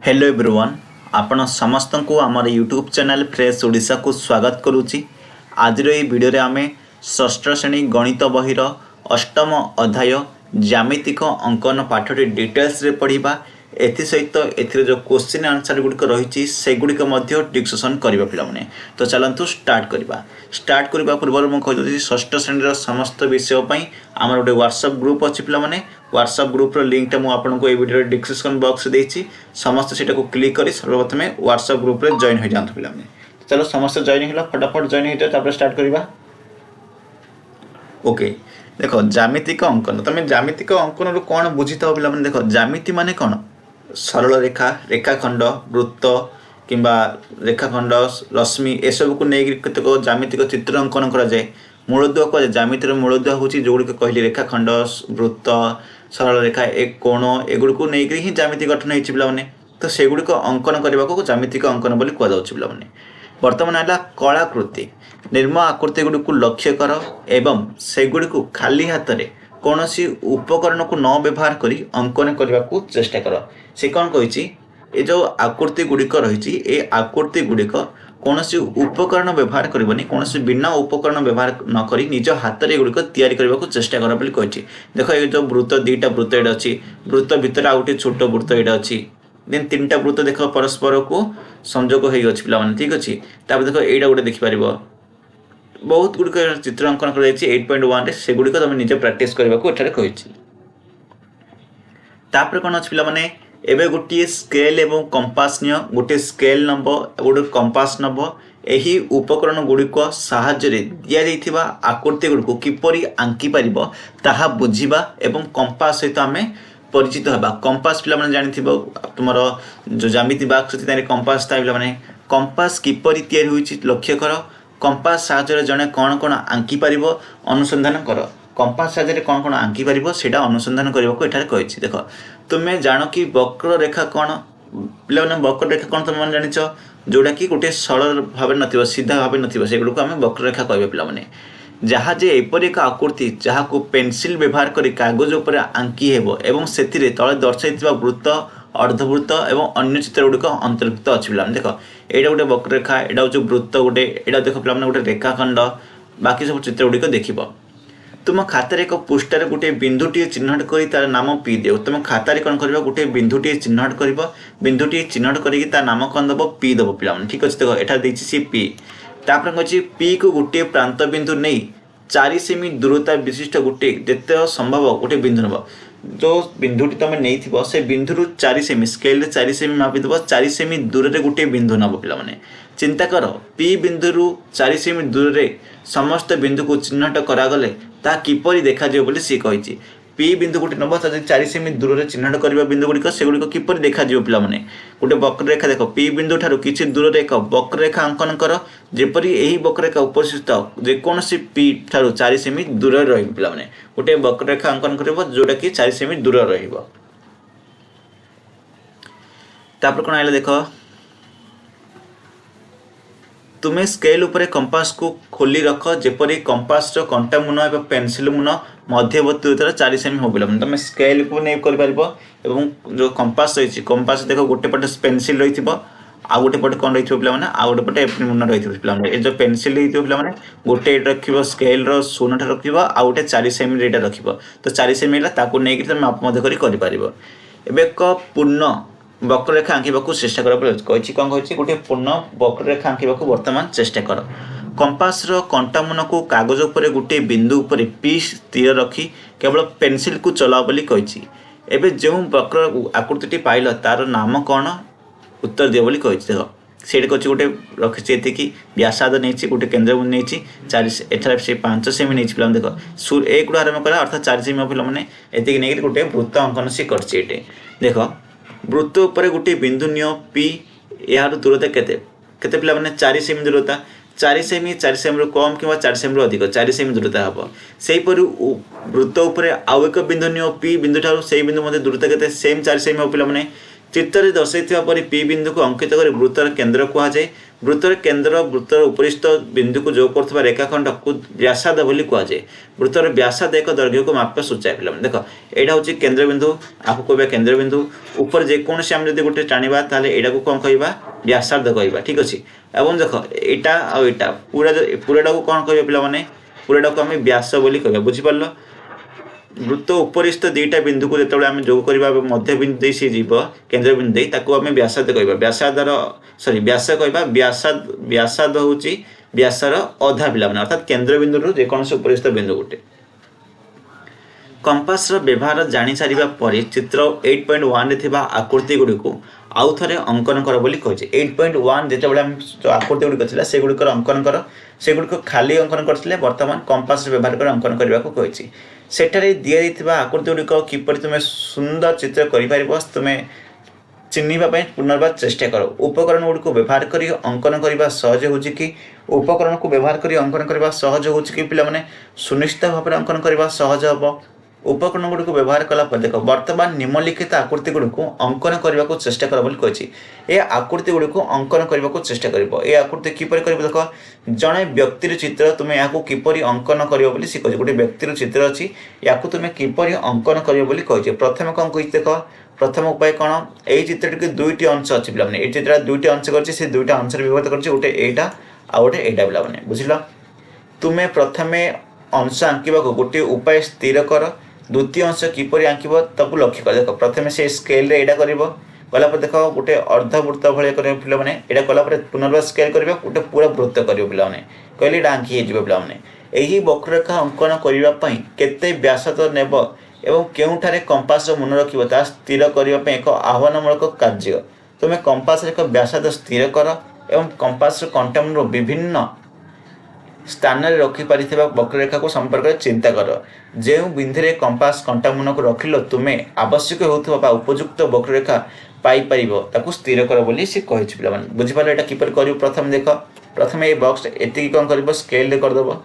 Hello everyone आपण समस्त को आम यूट्यूब चैनल फ्रेश ओडिशा को स्वागत करुच्ची। आज भिडियो आम षष्ठ श्रेणी गणित बहिर अष्टम अध्याय ज्यामितिक अंकन पाठटी डिटेल्स रे पढ़ा। एसत जो क्वेश्चन आंसर गुड़िक रही से गुड़िक डिस्कसन करवा पे। तो चलतु स्टार्ट करने पूर्व मुझे कही षष्ठ श्रेणी समस्त विषय आम गोटे व्हाट्सएप ग्रुप अच्छी पे व्हाट्सएप ग्रुपर लिंकटा मुझे वीडियो डिस्क्रिप्शन बॉक्स देती समस्त से क्लिक कर सर्वप्रथम व्हाट्सएप ग्रुप रे जॉइन हो जाते पे। चलो समस्त जॉइन हो फटाफट जॉइन हो जाए स्टार्ट करवा। ओके देख ज्यामितिक अंकन तुम ज्यामितिक अंकन रू कौन बुझी था पे। देख ज्यामिति माने कौन सरल रेखा रेखाखंड वृत्त किंबा रेखाखंड रश्मि एसबू को लेकिन केतक ज्यामितिक चित्र अंकन कराए। मूलदुआ कह ज्यामितिर मूलदुआ हूँ जोगुड़िक कहली रेखाखंड वृत्त सरल रेखा एक कोण एगुड़ को लेकिन ही ज्यामिति गठन होती पे। तो सेगुड़िक अंकन करने को ज्यामितिक अंकन बोली कहुच्छे पे। बर्तमान है कलाकृति निर्मल आकृति गुड़ी को लक्ष्य कर एवं सेगुड़ी को खाली हाथ में कौन सी उपकरण को न व्यवहार करी अंकन करने को चेष्टा कर। से कौन कही ये जो आकृति गुड़िक रही आकृति गुड़िक कौन सी उपकरण व्यवहार करनी कौन सी बिना उपकरण व्यवहार न करी निज हाथ में गुड़िक तैयारी करने को चेष्टा कर बोली कही। देख ये जो वृत्त दुईटा वृत्त ये अच्छी वृत्त भितर आउ गोटे छोट वृत्त ये अच्छी देन तीन टा वृत्त देख परस्पर को संजोग हो पे ठीक अच्छे। देख यहीटा गोटे देखिपार बहुत गुड़िक चित्र अंकन कर 8.1 से गुड़िक तुम निजे प्राक्ट करने को कही। कौन अच्छे पे एबे गोटे स्केल एवं कंपास नियो गोटे स्केल नब गोटे कंपास नब यही उपकरण गुड़िक साहाय्य दि जाइथिबा आकृति गुड़िक किपरि आंकी पारिबो ताहा बुझिबा एवं कंपास सहित आमे परिचित होगा। कंपास पे जानी तुम जो ज्यामिति बाक्स कंपास था पे कंपास किपरि तैयारी होइछि लक्ष्य कर। कंपास साहाय्य जड़े कौन कौन आंकी पारिब अनुसंधान कर। कंपास साहाय्य कौन कौन आंकी पारिब सेटा अनुसंधान करने को एठारे कहिछि। देख तुम्हें जान कि वक्र रेखा कौन पे वक्र रेखा कौन तुम जानिछ जोड़ा कि गोटे सरल भाव न सीधा भाव न से गुड़ को आम वक्र रेखा कह पे। जहाँ जे एपरि एक आकृति जहाँ को पेनसिल व्यवहार कर कागज उपर आंकी हेबो एवं सेतिरे तले दर्शाइथिबा वृत्त अर्धवृत्त एवं अन्य चित्र गुड़िक अंतर्भुक्त अच्छी पे। देख यहाँ गोटे वक्ररेखा यहाँ हूँ वृत्त गोटे यहाँ देख पे गोटे रेखाखंड बाकी सब चित्र गुड़िक देख तुम खातार एक पृष्ठार गोटे बिंदुटी चिन्हट कर तार नाम पी दे। तुम खातार कौन कर गोटे बिंदुटी चिन्हट कर बिंदुटी चिन्हट कर नाम कौन दब पी दब पे ठीक अच्छे। देख यहाँ देखिए सी पी तापर कही पी को गोटे प्रांत बिंदु नहीं 4 सेमी दूरता विशिष्ट गोटे जिते संभव गोटे बिंदु नब जो बिंदुटी तुम नहीं से बिंदु 4 सेमी स्केल 4 सेमी मापिदेव 4 सेमी दूर से गोटे बिंदु नब पे। चिंता कर पी बिंदु 4 सेमी दूर से समस्त बिंदु को चिन्हट करागले ता किपरि देखा बोली सी कही। पी बिंदु गोटे नब 4 सेमी दूर से चिन्हट करवा बिंदु गुड़िक से गुड़िक किपरि देखा पे। गोटे वक्ररेखा देख पी बिंदु ठारू किछि दूर एक वक्ररेखा अंकन कर जेपरि एही वक्ररेखा उपस्थित जेकोसी पी ठारू 4 सेमी दूर रही पे। गोटे वक्ररेखा अंकन कर जोटा कि 4 सेमी दूर रहिबो। तापर कोन आइले देख तुम्हें स्केल उपरे कंपास को खोली रख जेपरि कंपास कंटा मुन एवं पेनसिल मुन मध्यवर्ती दूरता 4 सेमी हो पे। तुम स्केल को नहीं कर जो कंपास रही कंपास देख गोटे पटे पेनसिल रही आ गोटे पटे कौन रही पे आ गोटे पटे मुन रही पे। जो पेनसिल रही पे गोटे रख स्केल शून्य रख आ गोटे 4 सेमी रेटा रख तो 4 सेमी ताकू नहीं तुम माप कर एक पूर्ण वक्ररेखा आंकिबा चेष्टा कर कही कौन कही गोटे पूर्ण वक्ररेखा आंकिबा वर्तमान चेष्टा कर। कंपास कंटा मुन को कागज उपर गोटे बिंदु उपर पी स्थिर रखी केवल पेनसिल को चलाओ बोली कही। एबे जो वक्र आकृति पाइल तार नाम कौन उत्तर दियो बोली कही। देख से कही गोटे रखी कि व्यासाद नहीं गोटे केन्द्रबिंदु नहीं 4 एठार से 5 सेमी नहीं पे। देख एक आरम्भ कला अर्थात 4 सेमी पे एतिक नहीं गोटे वृत्त अंकन सी कर। देख वृत्त उपर गोटे बिंदु नियो पी यार दूरता केते केते पे 4 सेमी दूरता 4 सेमी कम कि 4 सेमी अधिक 4 सेमी दूरता हम से वृत्त उपर आउ एक बिंदु नियो पी बिंदु ठार से बिंदु मध्य दूरता के सेम 4 सेमी हो पे। चित्र दर्शाई पी बिंदु को अंकित कर वृत्तर केन्द्र कहुए वृत्तर केन्द्र वृत्तर उपरिस्थ बिंदु को जो कर रेखाखंड को व्यासार्ध बोली कहुए। वृत्तर व्यासार्ध एक दैर्घ्य को माप सूचाए। पे देख यहाँ हूँ केन्द्र बिंदु आपको कहवा केन्द्र बिंदु ऊपर जेकोसी आम जब गोटे टाणा यहाँ को कौन कह व्यासार्ध कह ठीक अच्छे। एवं देख यहाँ पूराटा को कौन कह पे पूराटा को आम व्यास बोली कह बुझीपार। वृत्त उपरिस्थ दुईटा बिंदु को जो आम जोग करवा मध्य बिंदु सी जीव केन्द्र बिंदु ताको आम व्यासार्ध कह व्यासार्धर सरी व्यास कह व्यासार्ध हूँ व्यासर अधा पिला अर्थात केन्द्र बिंदु जेकोसी उपरिस्थ बिंदु गोटे। कंपास व्यवहार जानी सारिबा परे चित्र 8.1 रे आकृति गुड़ी को आउ थे अंकन कर बोली कहे। 8.1 जो जो आकृति गुड़िक था से गुड़िकर अंकन कर से गुड़िक खाली अंकन करते बर्तमान कंपास व्यवहार कर अंकन करने को कही। सेठारे दि जाइथिबा आकृति गुड़िक किपरि तुमे सुंदर चित्र कर तुम्हें चिन्हवाई पुनर्बार चेष्टा कर। उपकरण गुड़ी को व्यवहार कर अंकन करने सहज हो कि उपकरण को व्यवहार कर अंकन करने सहज हो कि पे सुनिश्चित भाव अंकन करने सहज हम। उपकरण गुड़ी को व्यवहार कला देख बर्तमान निम्नलिखित आकृति गुड़ी को अंकन करने को चेष्टा कर बोली कही। ए आकृति गुड़ी को अंकन करने को चेष्टा कर आकृति किपर कर देख जड़े व्यक्तिर चित्र तुम्हें यहाँ किपर अंकन कर बोली सी कही। गोटे व्यक्तिर चित्र अच्छी या तुम्हें किपर अंकन कर बोली कही। प्रथम कौन कही देख प्रथम उपाय कौन यही चित्र टी दुईटी अंश अच्छी पे ये चित्र दुईटी अंश कर दुईटा अंश विभक्त कर गोटे यहाँ आ गए यहाँ पे बुझल। तुम्हें प्रथम अंश आंकवा गोटे उपाय स्थिर कर द्वितीय अंश किपर आंकब ताकू लक्ष्य कर। देख प्रथम से स्केल यहाँ कर देख गोटे अर्धवृत्त भाई कर पे यहाँ कलापर पुनर्बार स्केल कर गोटे पूरा वृत्त कर पे कहले यहाँ आंकी हो पे यही वक्ररेखा अंकन करने केते व्यासार्ध नेब एवं केउठारे कंपास मन रखा स्थिर करने एक आह्वानमूलक कार्य। तुम्हें कंपास एक व्यासार्ध स्थिर कर एवं कंपास कंटामूल विभिन्न स्थान में रखिपार वक्ररेखा को संपर्क में चिंता कर। जो बिंदु कंपास कंटामून को रखिल तुम्हें आवश्यक होता उपयुक्त वक्ररेखा पाइपर ताकू स्थिर कर बोली सी कही पे बुझीपार। यहाँ किपर कर प्रथम देख प्रथम ये बक्स एति कौन कर स्केल करदेव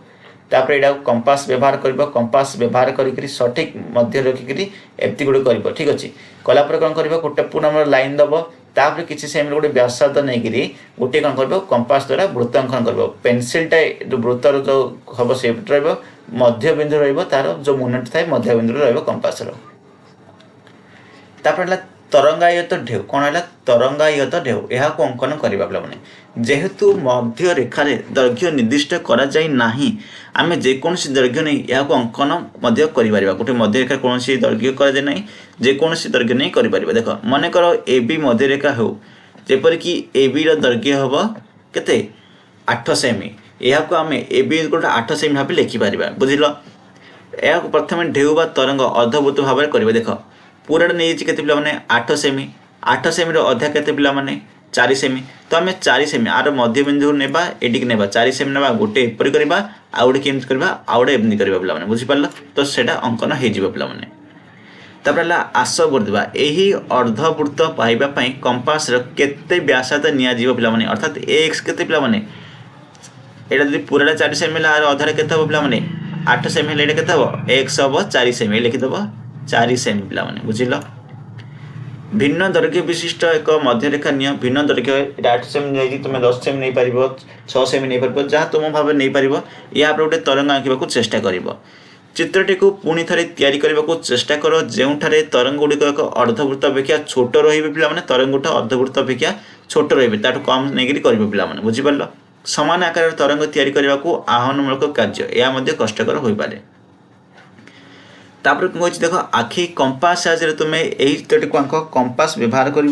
तापर यहाँ कंपास व्यवहार कर कंपास व्यवहार कर सठिक मध्य रखिकी एमती गुड़ कर ठीक अच्छे। कलापर कौन कर गोटे पूर्ण लाइन दब तापर किसी सेम गोटे व्यासार्ध नहीं गोटे कौन कर कंपास द्वारा वृत्त अंकन कर पेनसिलटा जो वृत्तर जो हम से मध्य बिंदु रार जो मुनट थाए मध्य बिंदु रंपास तापर तरंगायत ढेउ कौन है तरंगायत ढेउ यह अंकन करवा पे जेहेतु मध्य रेखार दैर्घ्य निर्दिष्ट करा जाय नाही आमे जेकोसी दैर्घ्य नहीं यह अंकन कर गोटे मध्य रेखा कौन दैर्घ्य कराए ना जेकोसी दैर्घ्य नहीं कर। देख मनकर ए बी मध्य रेखा हो जेपरिक ए बी दैर्घ्य हम केते 8 सेमी यह आम ए बी गोटे 8 सेमी भाव लिखिपार बुझल। यह प्रथम ढेउ बा तरंग अर्धवृत्त भाव में करेंगे। देख पूराटा नहीं के पे 8 सेमी 8 सेमी अधा के पे 4 सेमी तो आम 4 सेमी आर मध्य बिंदु नेबा एडिक नेबा 4 सेमी नेबा गोटे एपरी करवा आ गोटे केमती करवा आ गोटे एमती करवा पे बुझीपार तो सेटा अंकन हो पे। तापर आस करदेवा यही अर्धवृत्त पाइबापी कंपास केते व्यासार्ध नियाजिव पे अर्थात एक्स केते पे यहाँ जब पूराटा 4 सेमी आर अधार के पे 8 सेमी हेल्ले के एक्स हम 4 सेमी लिखिदेव 4 सेमी पे बुझल। भिन्न दैर्घ्य विशिष्ट एक मध्यरेखा नि भिन्न दैर्घ्य 8 सेमी नहीं तुम 10 सेमी नहीं पार 6 सेमी नहीं पार जहाँ तुम भाव नहीं पार या गोटे तरंग आंकवा चेष्टा कर। चित्रटी को पुणी थे तैयारी करने को चेष्टा कर जोठारे तरंग गुड़िक एक अर्धवृत्त अपेक्षा छोट रे तरंग गुटा अर्धवृत्त अपेक्षा छोट रे कम नहीं कर पे बुझीपार। समान आकार तरंग तैयारी करने को आह्वानमूलक कार्य यह कष्टकर हो पारे। तापर कौन देख आखि कंपास साहाଯ୍य तुम्हें यही चित्रटी को आंक कंपास व्यवहार कर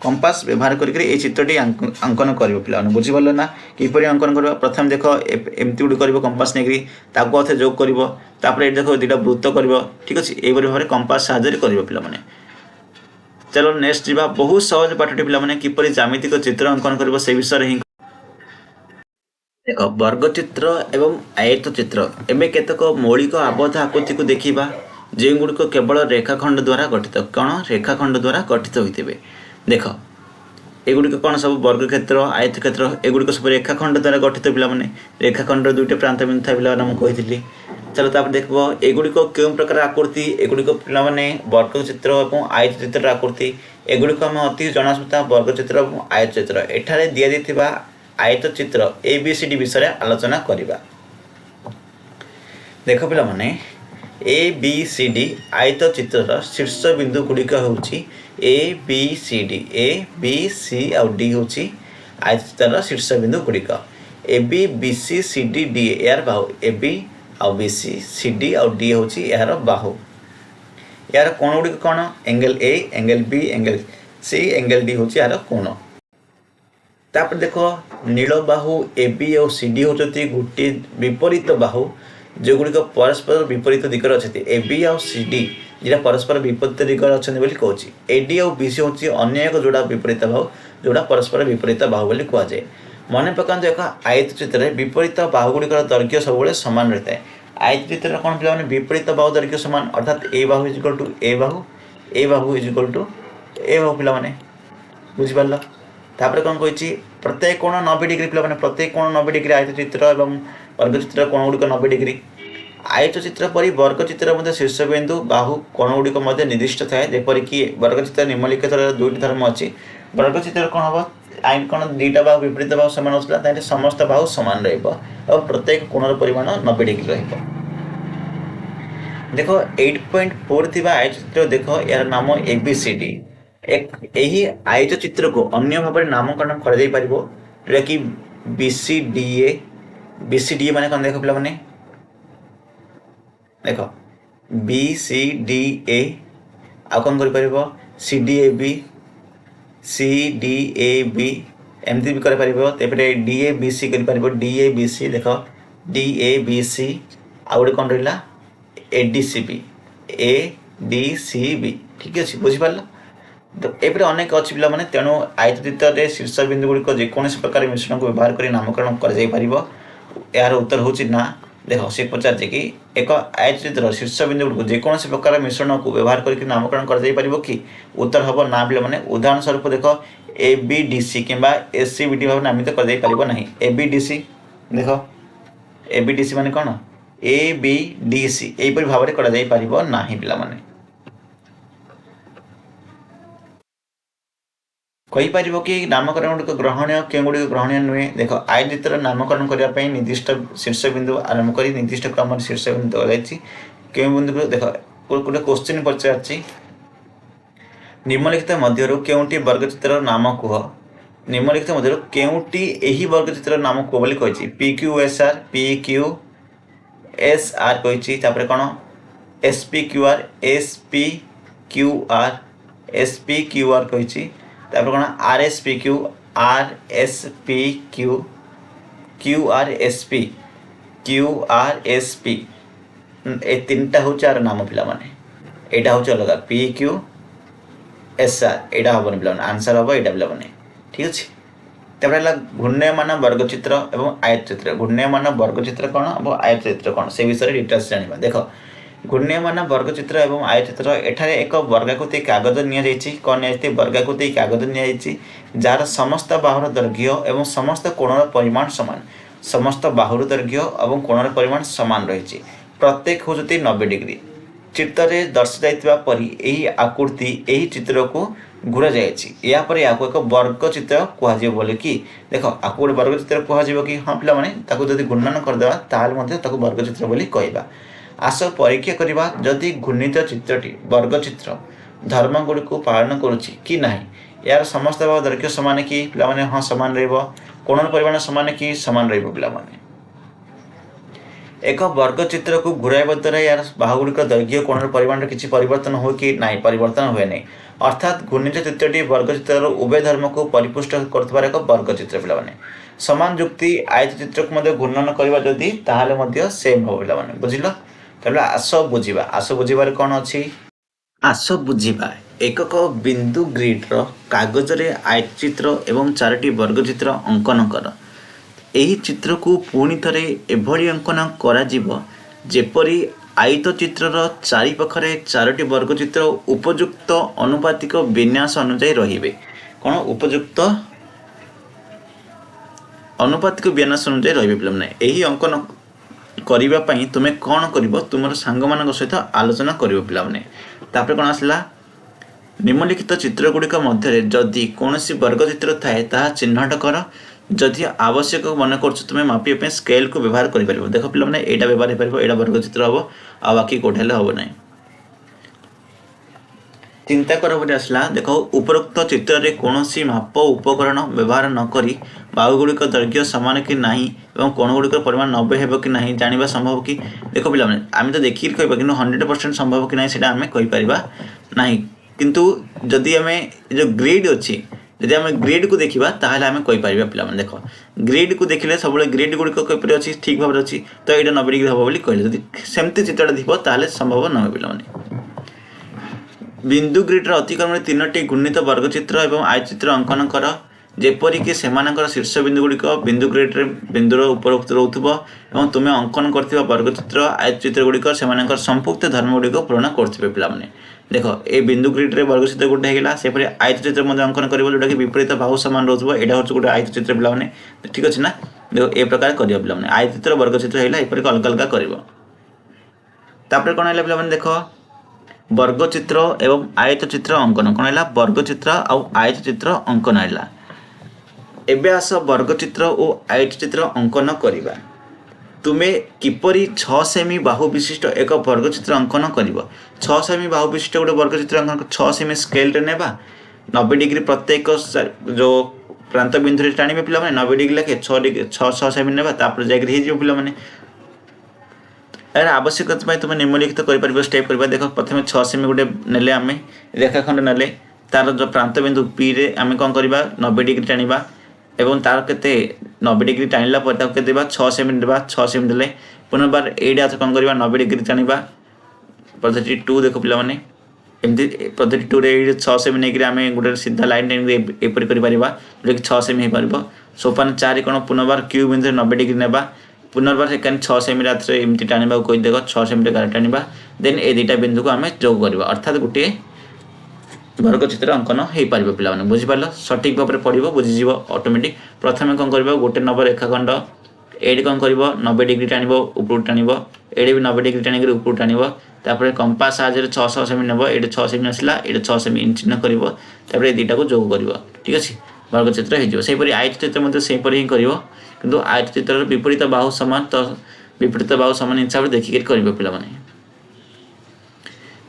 कंपास व्यवहार करके चित्रटी अंकन कर पे बुझीपार ना किपर अंकन कर। प्रथम देख एमती गुड़ी कर कंपास नहीं अथे जोग कर देख दुटा वृत्त कर ठीक अच्छे यही भाव में कंपास साहाଯ୍य कर पे। चलो नेक्स्ट जा बहुत सहज पाठटी पे किपर ज्यामितिक चित्र अंकन कर से विषय ही देख वर्गचित्र एवं आयत चित्र एवं केतक मौलिक आबद्ध आकृति को देखा जो गुड़िक केवल रेखाखंड द्वारा गठित कौन रेखाखंड द्वारा गठित होते देख एगुड़िक कौन सब वर्ग क्षेत्र आयत क्षेत्र एगुड़िक सब रेखाखंड द्वारा गठित पे रेखाखंड दुईटे प्रांत बिंदु था पे कही। चलो तापर देख एगुड़िक क्यों प्रकार आकृति एगुड़िक पे वर्ग चित्र और आयत चित्र आकृति एगुड़िक आम अति जनाशुता वर्ग चित्र और आयत चित्र एठारे दि जाइथिबा आयत चित्र ABCD विषय आलोचना करिबा। देख पिला माने ABCD आयत चित्र शीर्ष बिंदु गुड़िक होउची ABCD A B C और D होउची आयत चित्र शीर्ष बिंदु गुड़िक AB BC CD D यार बाहु AB और BC CD और D होउची यार बाहु यार कोण गुड़िक कौन angle A angle B angle C angle D होउची यार कोण। तापर देखो नील बाहु AB और CD होचती गोटे विपरीत बाहु जो गुड़िक परस्पर विपरीत दिगरे अच्छे AB और CD जेटा परस्पर विपरीत दिगरे अच्छा कहूँ AD और BC हूँ अन्य एक जोड़ा विपरीत बाहु जोड़ा परस्पर विपरीत बाहु बोली कहुए। मन पकात एक आयत चित्र विपरीत बाहु गुड़िकर दैर्घ्य सब सामान रही है। आयत चित्र कौन पे विपरीत बाहु दैर्घ्य सामान अर्थात ए बाहु is equal to A Bahu is equal to ए बाहु पे बुझिपार। तापर कौन कही प्रत्येक कोण 90 डिग्री पे प्रत्येक कोण 90 डिग्री आयत चित्र और वर्ग चित्र कोण गुड़िक 90 डिग्री। आयत चित्र पर वर्ग चित्र शीर्ष बिंदु बाहु कोण गुड़िक निर्दिष्ट थाए जेपरिक वर्ग चित्र निम्नलिखित दुईटी धर्म अच्छी। वर्ग चित्र कौन हम आईन कौन दुईटा बाहु विपरीत बाहु सामान होता समस्त बाहु सामान और प्रत्येक कोणर परिमाण 90 डिग्री रहिबो। देखो 8.4 थी आयत चित्र देख यार नाम ABCD यही आयत चित्र को अन्य भाव में नामकरण कर कि BCDA माने कौन देख पे देख BCDA आ कौन कर CDAB CDAB एमती भी कर DABC कर DABC देख DABC आ गए कौन रहा ADCB ADCB ठीक अच्छे बुझिपार। तो ये अनेक अच्छी पिला माने तेणु आयत चित्र शीर्ष बिंदु गुड़िक जेकोसी प्रकार मिश्रण को व्यवहार कर नामकरण कर यार उत्तर हूँ ना। देख सी पचार कि एक आयत चित्र शीर्ष बिंदु गुड़िक जेकोसी प्रकार मिश्रण को व्यवहार कर नामकरण कर कि उत्तर हम ना पिला माने उदाहरण स्वरूप देख ABDC किंबा SCBD भाव नामित कर ना। ABDC देख ABDC माने कौन ABDC यहीपरि भाव में करना पिला माने कहीपर कि नामकरण गुड़िक ग्रहणीय क्यों गुड़िक ग्रहणीय नुहे। देख आयत चित्र नामकरण करने निर्दिष्ट शीर्ष बिंदु आरंभ कर निर्दिष्ट क्रम शीर्ष बिंदु क्यों बिंदु देख गोटे क्वेश्चन पचार निम्नलिखित मध्य केउटी वर्ग चित्र नाम कह निम्नलिखित मध्य केउटी यही वर्ग चित्र नाम कह बोली कही PQSR PQSR कही कौन SPQR SPQR SPQR कही कौन RSPQ RSPQ QRSP QRSP ए तीनटा हूँ आर नाम पिला माने एटा हूँ अलग PQSR एटा हम पिला आंसर हम यहाँ पिला ठीक अच्छे। तापर घूर्णयमान वर्ग चित्र और आयत चित्र घूर्णयमान वर्ग चित्र कौन और आयत चित्र कौन से विषय डिटेल्स जाना। देख घूर्णयमान वर्ग चित्र और आयत चित्र एठारे एक वर्गाकृति कागज कौन नि वर्गाकृति कागज नि जार समस्त बाहुर दैर्घ्य और समस्त कोणर परिमाण सामान समस्त बाहुर दैर्घ्य और कोणर परिमाण सामान रही प्रत्येक हूँ 90 डिग्री। चित्र में दर्शा परी यही आकृति यही चित्र को घूरा जापर एक वर्ग चित्र कहुए बोले कि देख आपको गोटे वर्ग चित्र कहुए कि हाँ पिला माने जब घूर्णन करदे ताकि वर्ग चित्र बोली कहवा। आस परीक्षा करवा जदि घूर्णित चित्रटी वर्ग चित्र धर्म गुड़ी को पालन करुच्ची कि ना यार समस्त भाव दैर्घ्य सामान कि पिला माने हाँ सामान कोणर परिमाण सामान कि सामान पिला माने। एक वर्ग चित्र को घुराइबा द्वारा यार बाहुगुड़िक दैर्घ्य कोणर परिमाण किसी परिवर्तन हो कि ना परिवर्तन हुए नहीं अर्थात घूर्णित चित्रटी वर्ग चित्र उभय धर्म को परिपुष्ट कर एक वर्ग चित्र पिला माने। समान जुक्ति आयत चित्र को घूर्णन करवा जदि ताहले सेम हो पिला माने बुझिल। ताहले आस बुझिबार कौन अच्छी आस बुझिबा एकक बिंदु ग्रिड्र कागजरे आयत चित्र एवं 4टी वर्ग चित्र अंकन कर। यही चित्र को पुणी थे एभली अंकन करा जेपरी आयत चित्रर चारिपाखरे 4टी वर्ग चित्र उपयुक्त अनुपातिक विन्यास अनुଯାयी रहिबे। कौन उपयुक्त अनुपातिक विन्यास अनुଯାयी रहिबे पिला माने। यही अंकन करिबा पई तुमे कौन करिवो तुमर सांग मानक सहित आलोचना करिवो पिला माने। तापर कौन आसला निम्नलिखित चित्र गुड़िक मध्य जदि कौन वर्ग चित्र थाए ताहा चिन्हट कर जदि आवश्यक मन कर तुम मापिया स्केल को व्यवहार कर देख पे यहाँ व्यवहार हो पार यहाँ वर्ग चित्र हम आ बाकी कौटे हम ना चिंता कर आसला देख उपरोक्त चित्र में कौन माप उपकरण व्यवहार नक बाहुगुड़िक दैर्घ्य सामान कि ना और कोण गुड़िक परिमाण 90 हो कि ना जानवा संभव कि देख पे आम तो देखिए कह कि 100% संभव कि ना से आम कहीपर ना किंतु जदि आम जो ग्रिड अच्छी जदि आम ग्रिड को देखा ताहले आम कहीपर पे देख ग्रिड को देखिले सब ग्रिड गुड़िक कहीपर अच्छी ठीक भाव अच्छी तो ये 90 डिग्री हम बोली कहले जदि सेमती चित्रटा थी ताहले संभव न पे बिंदु ग्रिड्र अतिक्रम 3टी घूर्णित वर्गचित्र और आयचित्र अंकन कर जेपरिक से शीर्ष बिंदु गुड़िक बिंदु ग्रिड्रे बिंदुर उपरोक्त रोथुब और तुम्हें अंकन कर वर्गचित्र आयचित्र गुड़िक से संपुक्त धर्म गुड़िक पूरण करुवे पे देख ये बिंदु ग्रिड्रे वर्गचित्र गोटे होगा सेपरी आयतचित्र अंकन कर जोटा कि विपरीत बाहु सामान रोथुब यहाँ हूँ गोटे आयतचित्र पे ठीक अच्छे ना देख ए प्रकार कर पे आयतचित्र वर्गचित्र है यपरिक अलग अलग कर कौन है पे देख वर्गचित्र एवं आयतचित्र अंकन कौन है वर्गचित्र और आयतचित्र अंकन है एबे आस वर्गचित्र और आयतचित्र अंकन करवा तुम्हें किपरि 6 सेमी बाहु विशिष्ट एक वर्गचित्र अंकन कर 6 सेमी बाहु विशिष्ट गोटे वर्गचित्र अंकन 6 सेमी स्केल रे नेबा 90 डिग्री प्रत्येक जो प्रांत बिंदु टाणी पे 90 डिग्री लगे 6 सेमी नेबा जाकर पे यार आवश्यकता तुम निम्नलिखित कर स्टेप कर देख प्रथम 6 सेमी गोटे नेले आम रेखाखंड नेले तार जो प्रांत बिंदु पी रे आम कौन करवा 90 डिग्री टाणवा एवं तार के 90 डिग्री टाणिला 6 सेमी देवा 6 सेमी देले पुनर्बार एटा कौन करवा 90 डिग्री टाणवा पद्धति 2 देख पे एमती पद्धति 2 रे 6 सेमी नहीं आम गोटे सीधा लाइन एपरी कर जोटा कि 6 सेमी हो पार सोपान 4 कौन पुनर्बार क्यू बिंदु 90 डिग्री नेबा पुनर्बार सेकेंड 6 सेमी रात एमती टाणवा कही देख 6 सेमी गाड़ी टाणवा देन ए दुटा बिंदु को आम जोग करवा अर्थात गोटे वर्गचित्र अंकन हो पार पे बुझिपार सठिक भाव में पढ़ो बुझीज ऑटोमेटिक प्रथम कौन कर गोटे नंबर रेखाखंड एडी कौन कर 90 डिग्री टाण ऊपर टाण एडे भी 90 डिग्री टाणी ऊपर टाण कंपास साहय 6 सेमी नब ये 6 सेमी आसला ये 6 सेमी चिन्ह कर दुटा को जोग कर ठीक अच्छे वर्गचित्र होपरी आयतचित्र से ही कर किंतु आयतचित्र विपरीत बाहु सामान तो विपरीत बाहु सामान हिसाब से देखिक करेंगे पे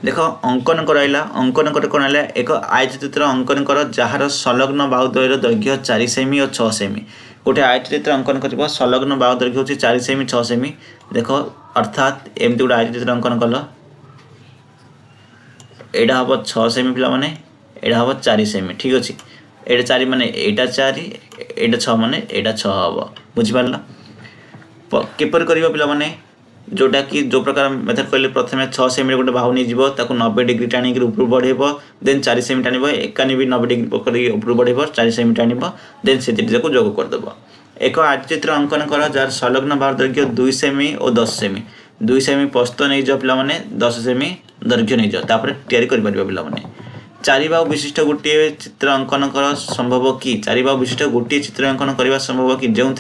देख अंकन कराइला अंकन कर कौन है एक आयतचित्र अंकन कर जार संलग्न बाहु दैर्घ्य 4 सेमी और 6 सेमी गोटे आयतचित्र अंकन कर संलग्न बाहु दैर्घ्य हूँ 4 सेमी 6 सेमी देख अर्थात एमती गोटे आयतचित्र अंकन कल यहाँ हम 6 सेमी पे यहाँ हम 4 सेमी ठीक अच्छे ये 4 माने यहाँ 4 यहाँ 6 माने यहाँ 6 हम बुझिपार किपर कर पे जोटा कि जो प्रकार मेथड कहले प्रथम 6 सेमी गोटे बाहु नहीं 90 डिग्री टाणी ऊपर बढ़ेब देन 4 सेमी टाण एकानी भी 90 डिग्री ऊपर बढ़ेब 4 सेमी टाण देन से को जोग करदेव एक आयतचित्र अंकन कर जार संलग्न बाहु दैर्घ्य 2 सेमी और 10 सेमी 2 सेमी प्रस्थ नहीं जाओ पे 10 सेमी दैर्घ्य नहीं जाओ तैयारी कर पे 4 बाहु विशिष्ट गोटे चित्र अंकन कर संभव कि 4 बाहु विशिष्ट गोटे चित्र अंकन करने संभव कि जो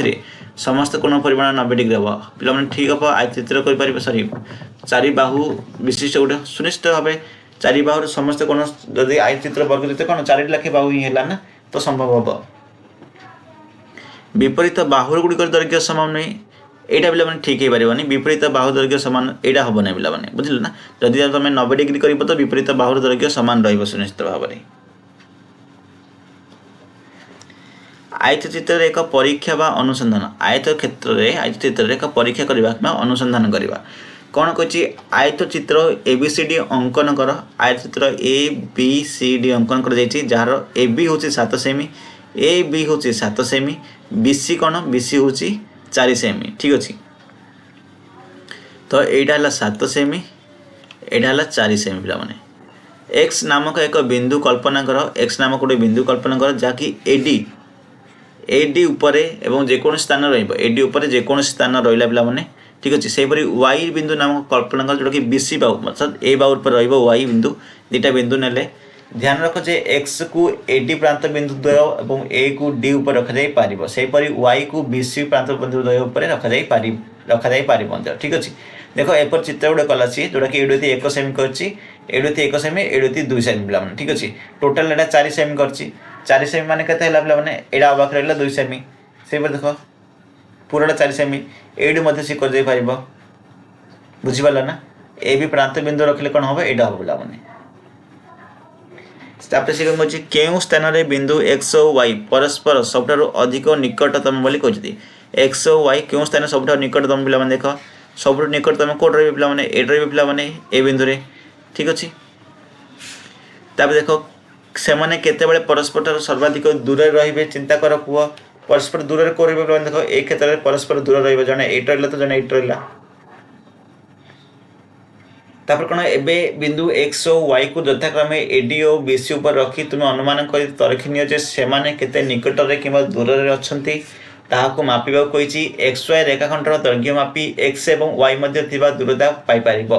समस्त कोण परिमाण 90 डिग्री हम पे ठीक हम आयतचित्र कर सॉरी 4 बाहु विशिष्ट गोटे सुनिश्चित भाव 4 बाहु समस्त कोण जदि आयतचित्र वर्गचित्र कौन 4 लाखे बाहु ही है ना तो संभव हम विपरीत बाहु गुड़िक दैर्घ्य सामान नहीं यहाँ पे ठीक हो पारे विपरीत बाहु दैर्घ्य सामान यहाँ हम ना पे बुझे ना जदि तुम 90 डिग्री कर तो विपरीत बाहु दैर्घ्य सामान रुनिश्चित भाव में आयतचित्र एक परीक्षा बा अनुसंधान आयत क्षेत्र में आयतचित्र एक परीक्षा करवा अनुसंधान करवा कौन कही आयतचित्र एबीसीडी अंकन कर आयतचित्र ए बी सी डी अंकन कर जार ए बी हूँ 7 सेमी ए बी हूँ 7 सेमी बीसी कौन बीसी हूँ 4 सेमी ठीक अच्छे तो यहाँ है 7 सेमी यहाँ है 4 सेमी पे एक्स नामक एक बिंदु कल्पना कर एक्स नामक गोटे बिंदु कल्पना कर जहाँकि एडी उपरे एवं जेकोसी स्थान एडी उपरे जेकोसी स्थान रहा पे ठीक अच्छे से वाई बिंदु नामक कल्पना कर जोटा कि बीसी बाहु अर्थात ए बाहु पर वाई बिंदु दुटा बिंदु नेले ध्यान रख जे एक्स को एडी प्रांत बिंदु द्वय और ए को डी ऊपर रखा सेपरी वाई को बीसी प्रांत बिंदु द्वय ऊपर रखा पार ठीक अच्छे देख एपर चित्र गोटे कला सी जोटा कि एडुति 1 सेमी कर 1 सेमी एडुति 2 सेमी पे ठीक अच्छे टोटाल यहाँ 4 सेमी कर 4 सेमी मान के यहाँ पाखे रहा 2 सेमी से देख पूराटा 4 सेमी एडी मध्य सी कर पार बुझीपारा ना ए भी प्रांत बिंदु रखिले कौन हम यहाँ हम पे से कौन कौन स्थान में बिंदु एक्स और वाई परस्पर सबुठ अधिक निकटतम बोली कहते एक्स और वाई क्यों स्थान सब निकटतम पे देख सब निकटतम कौट रे पे एट पे ए बिंदु रे ठीक अच्छे देख से केत परस्पर सर्वाधिक दूर रे चिंता कर पुआ परस्पर दूर रे कौन देख ए क्षेत्र में परस्पर दूर रही जड़े एट रहा तो जड़े एट रहा तापर कौन एबे बिंदु एक्स और वाई को यथाक्रमे एडी और बीसी ऊपर रखी तुम अनुमान कर तरखी निजे से केते निकट रे कि दूर रे अच्छंती ताहाको मापिबा कहिछि एक्स वाई रेखाखंडर दैर्घ्य मापी एक्स एवं वाई मध्य थिबा दूरता पाई परिबो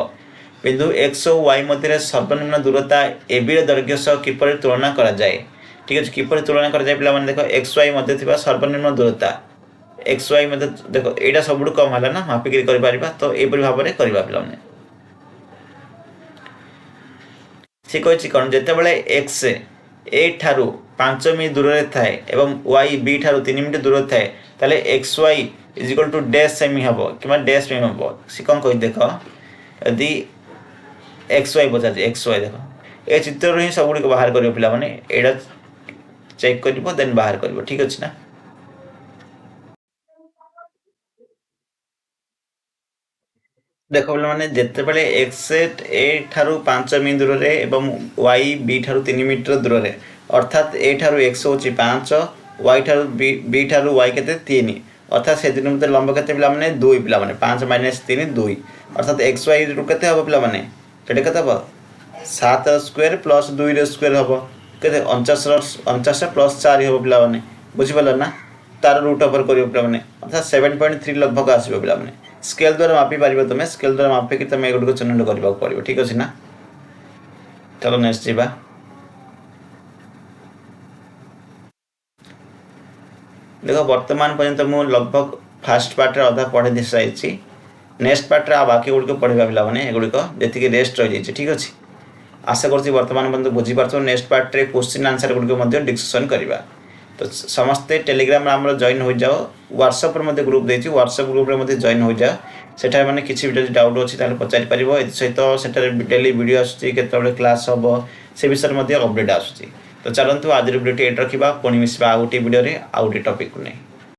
बिंदु एक्स और वाई मध्य सर्वनिम्न दूरता एबी रे दैर्घ्य सह किपरि तुलना करा जाए ठीक अच्छे किपरि तुलना करा जाए पिला माने देखो एक्स वाई मध्य थिबा सर्वनिम्न दूरता एक्स वाई मध्य देखो एटा सबुठ कम हला ना मापिक करि परिबा तो एपरि भाव में करबा पिला माने से कही कौन जिते एक्स ए ठारू 5 मिनट दूर थाए एवं वाई बी ठारू 3 मिनट दूर थाए ताले x y is equal to dash सेमी हम कि डैश सेमी हम सी कौन कही देख यदि एक्स वाई पचार एक्स वाई देख ए चित्र ही सब गुड़ बाहर कर पे यहाँ चेक कर देन बाहर कर ठीक अच्छे ना देख पे मैंने जिते एक्स ए ठारू 5 मिनट दूर रे एवं वाई बी ठारू 3 मीटर दूर रे अर्थात ए ठारू एक्स होची 5 वाई ठारू बी ठारू वाई केते 3 अर्थात से दिन मध्य लंब केते पिला माने 2 पिला माने 5 - 3 2 अर्थात एक्स वाई रु केते हबो पिला माने केते केते हबो 7 स्क्वायर प्लस 2 रे स्क्वायर हबो केते 49 प्लस 4 हबो पिला माने बुझि पला ना तार रूट ओवर करियो पिला माने अर्थात 7.3 लगभग आसीबो पिला माने स्केल द्वारा मापी पार तुम स्केल द्वारा मापिक तुम एगुड़ चिन्हित करने पड़ो ठीक अच्छे ना चलो नेक्स्ट जीवा देख वर्तमान पर्यंत मुझे लगभग फास्ट पार्ट अधा पढ़े दी सारी नेक्स्ट पार्ट बाकी गुड़िक पढ़ा पाने एगुड़िक जी रेस्ट रही जाए ठीक अच्छे आशा कर वर्तमान पर्यंत बुझीपार नेक्स्ट पार्ट रे क्वेश्चन आंसर गुड़िक डिस्कसन करवा तो समस्ते टेलीग्राम आम जॉइन हो जाओ व्हाट्सएप ग्रुप देती व्हाट्सएप ग्रुप रे जॉइन हो जाओ सेठार माने किसी भी डाउट अच्छी पचारि पार सहित सेठार डेली वीडियो आसूँ केतबे क्लास हम से विषय में अपडेट आसूँ तो चलतु आज वीडियो एट रखा पुणी मिसवा आउ गोटे वीडियो आउ गोटे टॉपिक को नहीं।